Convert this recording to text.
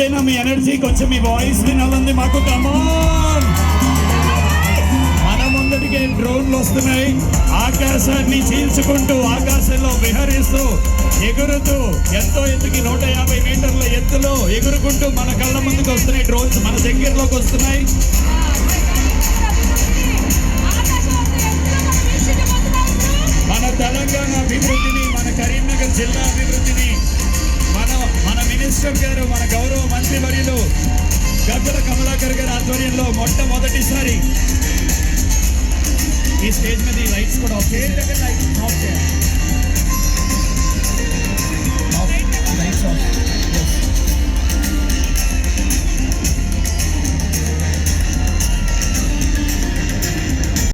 ఎంతైనా మీ ఎనర్జీ కొంచెం మీ వాయిస్ వినాలంది మాకు. కమాన్, మన ముందటికి డ్రోన్లు వస్తున్నాయి. ఆకాశాన్ని చీల్చుకుంటూ ఆకాశంలో విహరిస్తూ ఎగురుతూ ఎంతో ఎత్తుకి 150 మీటర్ల ఎత్తులో ఎగురుకుంటూ మన కళ్ళ ముందుకు వస్తున్నాయి. డ్రోన్స్ మన దగ్గరలోకి వస్తున్నాయి. మన తెలంగాణ అభివృద్ధిని, మన కరీంనగర్ జిల్లా అభివృద్ధిని మన మినిస్టర్ గారు, మన గౌరవ మంత్రి వర్యులు గద్దల కమలాకర్ గారి ఆధ్వర్యంలో మొట్టమొదటిసారి ఈ స్టేజ్ మీద ఈ లైట్స్ కూడా ఆఫ్ చేయాలి.